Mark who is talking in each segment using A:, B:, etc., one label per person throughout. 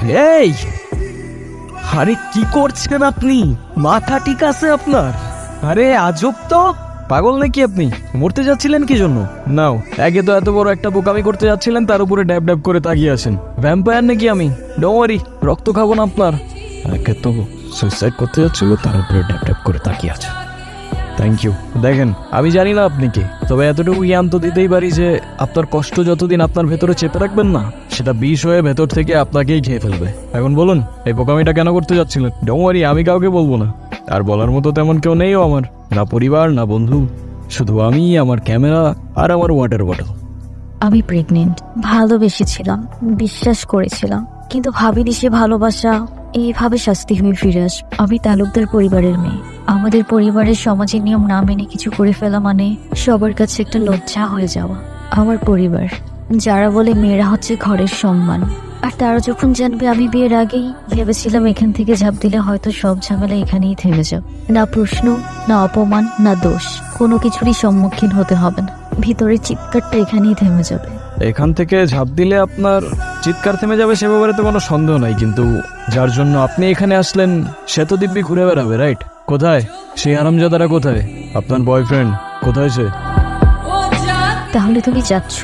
A: এই, আরে কি করছেন আপনি? মাথা ঠিক আছে আপনার? আরে আজব তো, পাগল নাকি আপনি? মরতে যাচ্ছিলেন কি জন্য? নাও, একে তো এত বড় একটা বোকামি করতে যাচ্ছিলেন, তার উপরে ড্যাব ড্যাব করে তাকিয়ে আছেন। ভ্যাম্পায়ার নাকি আমি? ডোন্ট ওয়ারি, রক্ত খাবো না আপনার। একে তো সুইসাইড করতে যাচ্ছিল, তার উপরে ড্যাব ড্যাব করে তাকিয়ে আছে। Thank you. দেখেন, আমি জানি না আপনি কে, তবে এতটুকু জ্ঞান তো দিতেই পারি যে আপনার কষ্ট যতদিন আপনার ভেতরে চেপে রাখবেন না, সেটা বিষ হয়ে ভেতর থেকে আপনাকেই খেয়ে ফেলবে। এখন বলুন, এই বোকামিটা কেন করতে যাচ্ছিলেন? ডোন্ট ওয়ারি, আমি কাউকে বলবো না। আর বলার মতো তেমন কেউ নেইও আমার, না পরিবার না বন্ধু, শুধু আমি, আমার ক্যামেরা আর আমার ওয়াটার বটল।
B: আমি প্রেগনেন্ট। ভালোবেসেছিলাম, বিশ্বাস করেছিলাম, কিন্তু ভাবিনি সে ভালোবাসা এইভাবে শাস্তি হয়ে ফিরে আসবে। আমি তালুকদার পরিবারের মেয়ে। আমাদের পরিবারের সমাজের নিয়ম না মেনে কিছু করে ফেলা মানে সবার কাছে একটা লজ্জা হয়ে যাওয়া। আমার পরিবার, যারা বলে মেয়েরা হচ্ছে ঘরের সম্মান, আর তারা যখন জানবে আমি বিয়ের আগেই ভেবেছিলাম এখান থেকে ঝাঁপ দিলে হয়তো সব ঝামেলা এখানেই থেমে যাবে। না প্রশ্ন, না অপমান, না দোষ, কোনো কিছুরই সম্মুখীন হতে হবে না। ভিতরের চিৎকারটা এখানেই থেমে যাবে।
A: এখান থেকে ঝাঁপ দিলে আপনার চিৎকার থেমে যাবে সে ব্যাপারে তো কোনো সন্দেহ নাই, কিন্তু যার জন্য আপনি এখানে আসলেন সে তো দিব্যি ঘুরে বেড়াবে, রাইট? কোথায় সেই হারামজাদারা? কোথায় আপনার বয়ফ্রেন্ড? কোথায় সে?
B: তাহলে তুমি যাচ্ছ?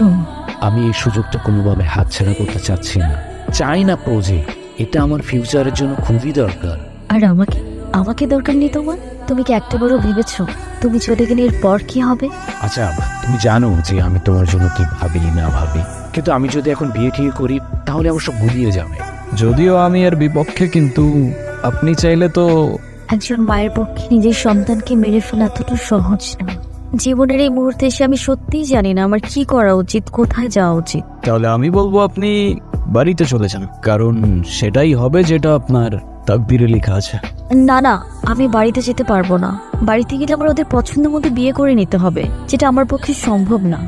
C: আমি এই সুযোগটা কোনোভাবে হাতছাড়া করতে চাচ্ছি না, চাই না প্রজেক্ট। এটা আমার ফিউচারের জন্য খুবই দরকার।
B: আর আমাকে আমাকে দরকার নেই তোমার? তুমি কি একটা বড় ভেবেছো তুমি চলে গেলে এরপর কি হবে?
C: আচ্ছা, তুমি জানো যে আমি তোমার জন্য কি ভাবি না ভাবি, কিন্তু আমি যদি এখন বিয়ে ঠিক করি তাহলে আমার সব গুলিয়ে যাবে।
A: যদিও আমি এর বিপক্ষে, কিন্তু আপনি চাইলে তো।
B: একজন মায়ের পক্ষে নিজের সন্তানকে মেরে ফেলা এতটা সহজ না। জীবনের এই মুহূর্তে এসে আমি সত্যিই জানি না আমার কি করা উচিত, কোথায় যাওয়া উচিত।
A: তাহলে আমি বলবো আপনি বাড়িতে চলে যান, কারণ সেটাই হবে যেটা আপনার তাকদীরে লেখা আছে।
B: না না, আমি বাড়িতে যেতে পারবো না। বাড়িতে গেলে আমার ওদের পছন্দ মতো বিয়ে করে নিতে হবে, যেটা আমার পক্ষে সম্ভব না।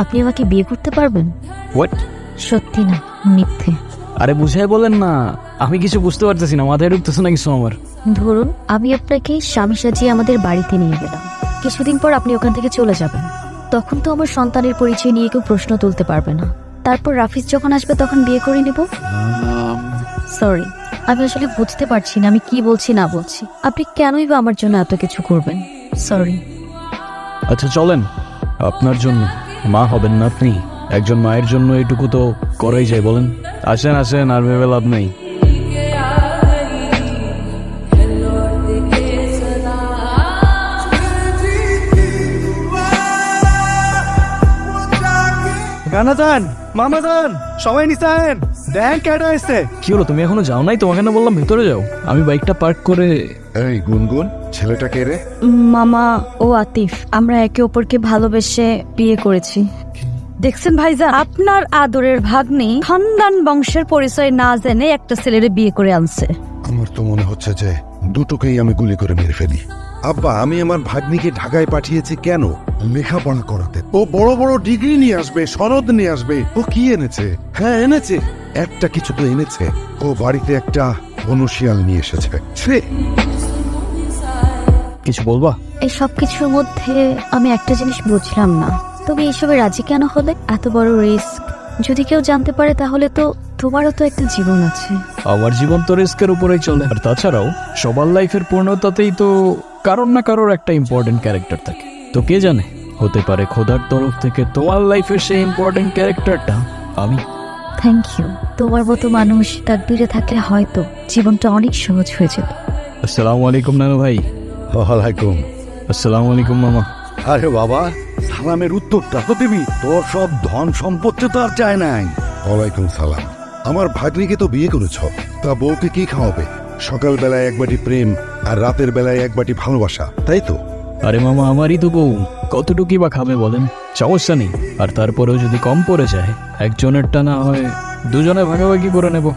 B: আপনি আমাকে বিয়ে করতে পারবেন?
A: হোয়াট?
B: সত্যি না, মিথ্যে।
A: আরে বুঝাই বলেন না, আমি কিছু বুঝতে পারতেছি না, মাথায় ঢুকতেছে না কিছু আমার।
B: ধরুন আমি আপনাকে স্বামী সাজিয়ে আমাদের বাড়িতে নিয়ে গেলাম, কিছুদিন পর আপনি ওখান থেকে চলে যাবেন। তখন তো আমার সন্তানের পরিচয় নিয়ে কেউ প্রশ্ন তুলতে পারবে না। তারপর রাফিজ যখন আসবে তখন বিয়ে করে নেব। সরি, আমি আসলে বুঝতে পারছি না আমি কি বলছি না বলছি। আপনি কেনই বা আমার জন্য এত কিছু করবেন? সরি।
A: আচ্ছা চলেন, আপনার জন্য। মা হবেন না আপনি, একজন মায়ের জন্য এটুকু তো করাই যায়, বলেন? আসেন আসেন, আর ভেবে লাভ নেই।
D: গানাজান, মামাজান, সবাই নিছেন, দেখ কেডা এসছে।
A: কি হলো, তুমি এখনো যাও নাই? তোমাকে না বললাম ভেতরে যাও। আমি বাইকটা পার্ক করে।
E: এই গুনগুন, ছেলেটা কে রে?
B: মামা ও আতিফ, আমরা একে অপরকে ভালোবেসে বিয়ে করেছি।
F: দেখছেন ভাইজান, আপনার আদরের ভাগ্নি খানদান বংশের পরিচয় না জেনে একটা ছেলেরে বিয়ে করে আনছে।
E: আমার তো মনে হচ্ছে যে দুটোকেই আমি গুলি করে মেরে ফেলি। আব্বা, আমি আমার ভাগ্নিকে ঢাকায় পাঠিয়েছি কেন? লেখাপড়া করাতে। ও বড় বড় ডিগ্রি নিয়ে আসবে, সনদ নিয়ে আসবে। ও কি এনেছে? হ্যাঁ এনেছে, একটা কিছু তো এনেছে। ও বাড়িতে একটা বনশিয়াল নিয়ে এসেছে। ছে!
A: কিছু বলবা?
B: এই সব কিছুর মধ্যে আমি একটা জিনিস বুঝলাম না, তুমি এইসবে রাজি কেন হলে? এত বড় রিস্ক যদি কেউ জানতে পারে তাহলে তো তোমারও তো একটা জীবন আছে।
A: আমার জীবন তো রিস্কের উপরেই চলে, আর তাছাড়াও সবার লাইফের পূর্ণতাতেই তো কারোর না কারোর একটা ইম্পর্টেন্ট ক্যারেক্টার থাকে। তো কে জানে, হতে পারে খোদার তরফ থেকে তোমার লাইফের সেই ইম্পর্টেন্ট ক্যারেক্টারটা আমি।
B: Thank you. তোমার মতো মানুষ তাকদীরে থাকলে হয়তো জীবনটা অনেক সহজ হয়ে যেত।
A: আসসালামু আলাইকুম নানু ভাই।
E: ওয়ালাইকুম।
A: আসসালামু আলাইকুম মামা।
E: আরে বাবা, সালামের উত্তরটা তো দিবি। তোর সব ধন সম্পত্তি তো আর চায় নাই। ওয়ালাইকুম সালাম। আমার ভাগ্নিকে তো বিয়ে করেছ, তা বউকে কি খাওয়াবে? সকাল বেলায় এক বাটি প্রেম আর রাতের বেলায় এক বাটি ভালোবাসা, তাই তো?
A: আরে মামা, আমারই তো বউ, কতটুকুই বা খাবে বলেন? সমস্যা নেই। আর তারপরেও যদি কম পড়ে যায়, একজনেরটা না হয় দুজনে ভাগাভাগি করে নেব।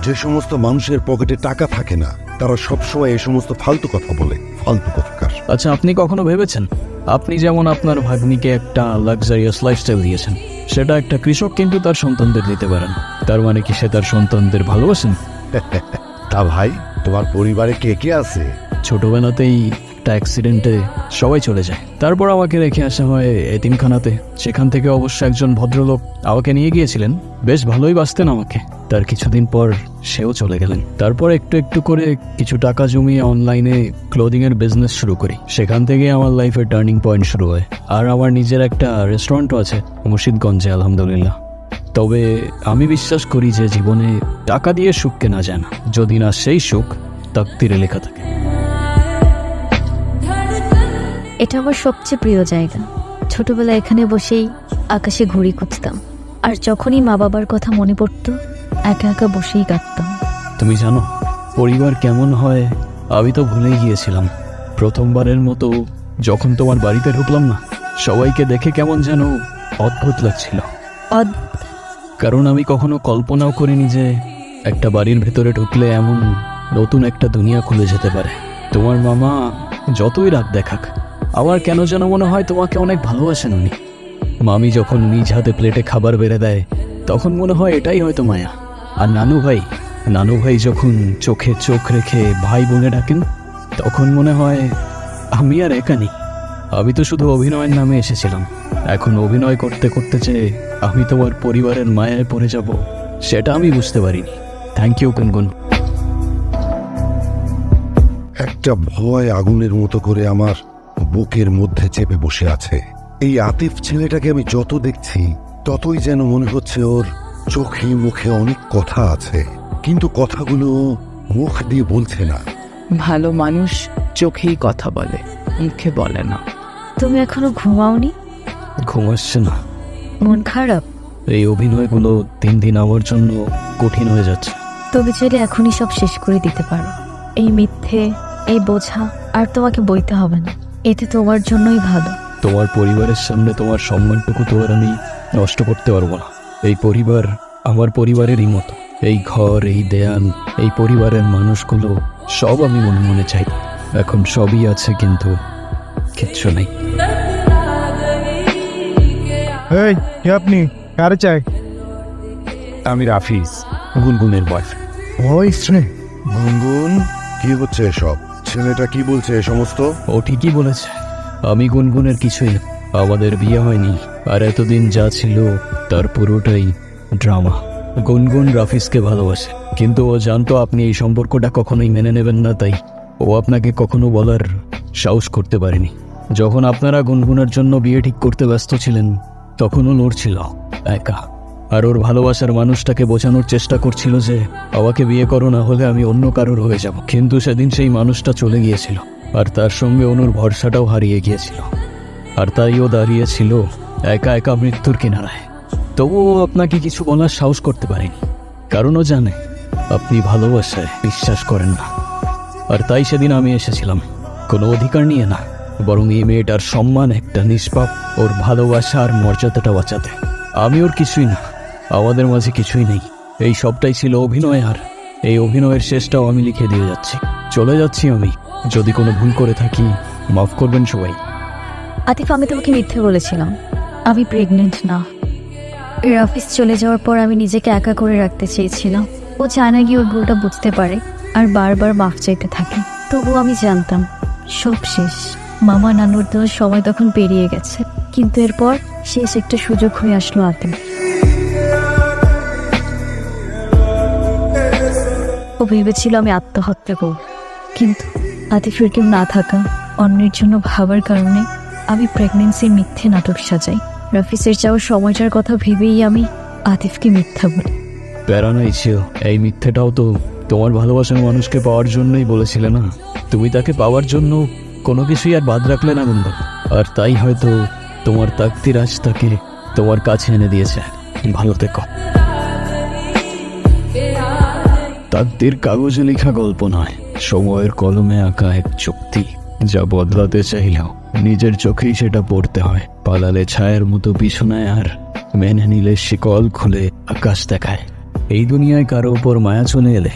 E: যে সমস্ত মানুষের পকেটে টাকা থাকে না, তারা সবসময় এই সমস্ত ফালতু কথা বলে। ফালতু কথাকার।
A: আচ্ছা, আপনি কখনো ভেবেছেন, আপনি যেমন আপনার ভাগ্নিকে একটা লাক্সারিয়াস লাইফস্টাইল দিয়েছেন, সেটা একটা কৃষক কিন্তু তার সন্তানদের দিতে পারেন। তার মানে কি সে তার সন্তানদের ভালোবাসেন?
E: তা ভাই, তোমার পরিবারে কে কে আছে?
A: ছোটবেলাতেই একটা অ্যাক্সিডেন্টে সবাই চলে যায়। তারপর আমাকে রেখে আসা হয় এতিমখানাতে। সেখান থেকে অবশ্য একজন ভদ্রলোক আমাকে নিয়ে গিয়েছিলেন, বেশ ভালোই বাসতেন আমাকে। তার কিছুদিন পর সেও চলে গেলেন। তারপর একটু একটু করে কিছু টাকা জমিয়ে অনলাইনে ক্লোদিংয়ের বিজনেস শুরু করি। সেখান থেকে আমার লাইফের টার্নিং পয়েন্ট শুরু হয়। আর আমার নিজের একটা রেস্টুরেন্টও আছে মুর্শিদগঞ্জে, আলহামদুলিল্লাহ। তবে আমি বিশ্বাস করি যে জীবনে টাকা দিয়ে সুখ কেনা যায় না, যদি না সেই সুখ তাকদীরে লেখা থাকে।
B: এটা আমার সবচেয়ে প্রিয় জায়গা। ছোটবেলায় এখানে বসেই আকাশে ঘুড়ি খুঁজতাম, আর যখনই মা বাবার কথা মনে পড়তো একা একা বসেই কাঁদতাম।
A: তুমি জানো পরিবার কেমন হয় আমি তো ভুলেই গিয়েছিলাম। প্রথমবারের মতো যখন তোমার বাড়িতে ঢুকলাম না, সবাইকে দেখে কেমন যেন অদ্ভুত লাগছিল। কারণ আমি কখনো কল্পনাও করিনি যে একটা বাড়ির ভেতরে ঢুকলে এমন নতুন একটা দুনিয়া খুলে যেতে পারে। তোমার মামা যতই রাগ দেখাক, আমার কেন যেন মনে হয় তোমাকে অনেক ভালোবাসেন উনি। মামি যখন নিজ হাতে প্লেটে খাবার বেড়ে দেয়, তখন মনে হয় এটাই হয়তো মায়া। আর নানু ভাই যখন চোখে চোখ রেখে ভাই বলে ডাকেন, তখন মনে হয় আমি আর একা নেই। আমি তো শুধু অভিনয়ের নামে এসেছিলাম। এখন অভিনয় করতে করতে যে আমি তোমার পরিবারের মায়ায় পড়ে যাব, সেটা আমি বুঝতে পারিনি। থ্যাংক ইউ গুনগুন।
E: একটা ভয় আগুনের মতো করে আমার বুকের মধ্যে চেপে বসে আছে। এই আতিফ ছেলেটাকে আমি যত দেখছি ততই যেন মনে হচ্ছে ওর চোখে মুখে অনেক কথা আছে, কিন্তু কথাগুলো মুখ দিয়ে বলছে না।
C: ভালো মানুষ চোখেই কথা বলে, মুখে বলে না।
B: তুমি এখনো ঘুমাওনি?
A: ঘুম আসছে না।
B: মন খারাপ?
A: এই অভিনয়গুলো দিন দিন আমার জন্য কঠিন হয়ে যাচ্ছে।
B: তবে চাইলে এখনই সব শেষ করে দিতে পারো। এই মিথ্যে, এই বোঝা আর তোমাকে বইতে হবে না। এতে তোমার জন্যই ভালো।
A: তোমার পরিবারের সামনে তোমার সম্মানটুকু তো আর আমি নষ্ট করতে পারবো না। এই পরিবার আমার পরিবারেরই মতো। এই ঘর, এই দেয়াল, এই পরিবারের মানুষগুলো সব আমি মনে মনে চাই। এখন সবই আছে, কিন্তু কিচ্ছু নেই।
D: এই কে আপনি? কারে চাই?
C: আমি রাফিজ, গুনগুনের বয়ফ্রেন্ড।
D: ভয়েস রে।
E: গুনগুন, কি হচ্ছে এসব? ছেলেটা কি বলছে এ সমস্ত?
A: ও ঠিকই বলেছে, আমি গুনগুনের কিছুই না। আমাদের বিয়ে হয়নি, আর এতদিন যা ছিল তার পুরোটাই ড্রামা। গুনগুন রাফিজকে ভালোবাসে, কিন্তু ও জানতো আপনি এই সম্পর্কটা কখনোই মেনে নেবেন না, তাই ও আপনাকে কখনো বলার সাহস করতে পারেনি। যখন আপনারা গুনগুনের জন্য বিয়ে ঠিক করতে ব্যস্ত ছিলেন, তখন ও লড়ছিল একা। আর ওর ভালোবাসার মানুষটাকে বোঝানোর চেষ্টা করছিল যে আমাকে বিয়ে করো, না হলে আমি অন্য কারোর হয়ে যাব। কিন্তু সেদিন সেই মানুষটা চলে গিয়েছিল, আর তার সঙ্গে অনুর ভরসাটাও হারিয়ে গিয়েছিল। আর তাই ও দাঁড়িয়েছিল একা একা মৃত্যুর কিনারায়। তবুও আপনাকে কিছু বলার সাহস করতে পারেনি, কারণ ও জানে আপনি ভালোবাসায় বিশ্বাস করেন না। আর তাই সেদিন আমি এসেছিলাম কোনো অধিকার নিয়ে না, বরং এই মেয়েটার সম্মান, একটা নিষ্পাপ, ওর ভালোবাসা আর মর্যাদাটা বাঁচাতে। আমি ওর কিছুই না, আমাদের মাঝে কিছুই নেই। এই সবটাই ছিল অভিনয়, আর এই অভিনয়ের শেষটাও আমি লিখে দিয়ে যাচ্ছি। চলে যাচ্ছি আমি। যদি কোনো ভুল করে থাকি মাফ করবেন সবাই।
B: আতিফ, আমি তোমাকে মিথ্যে বলেছিলাম। আমি প্রেগনেন্ট না। রাফিজ চলে যাওয়ার পর আমি নিজেকে একা করে রাখতে চেয়েছিলাম। ও চায় না গিয়ে ওর ভুলটা বুঝতে পারে, আর বারবার মাফ চাইতে থাকে। তবুও আমি জানতাম সব শেষ। মামা নানুর দেওয়ার সময় তখন পেরিয়ে গেছে, কিন্তু এরপর শেষ একটা সুযোগ হয়ে আসলো আতিফ। ও ভেবেছিল আমি আত্মহত্যা করব, কিন্তু আতিফের কেউ না থাকা, অন্যের জন্য ভাবার কারণে আমি প্রেগনেন্সির মিথ্যে নাটক সাজাই। রাফিজের যাওয়ার সময়টার কথা ভেবেই আমি আতিফকে মিথ্যা বলি।
A: প্যারা নাই ছিল, এই মিথ্যেটাও তো তোমার ভালোবাসার মানুষকে পাওয়ার জন্যই বলেছিলে না। তুমি তাকে পাওয়ার জন্য কোনো কিছুই আর বাদ রাখলে না বন্ধু, আর তাই হয়তো তোমার তাকদির আজ তাকে তোমার কাছে এনে দিয়েছে। ভালো থেকো। তাকদির কাগজে লেখা গল্প নয়, সময়ের কলমে আঁকা এক চুক্তি, যা বদলাতে চাইলেও নিজের চোখেই সেটা পড়তে হয়। পালালে ছায়ের মতো পিছনায়, আর মেনে নিলে শিকল খুলে আকাশ দেখায়। এই দুনিয়ায় কারো উপর মায়া চলে এলে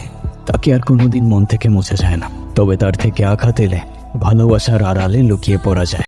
A: তাকে আর কোনোদিন মন থেকে মুছে যায় না, তবে তার থেকে আঘাত এলে ভালোবাসার আড়ালে লুকিয়ে পড়া যায়।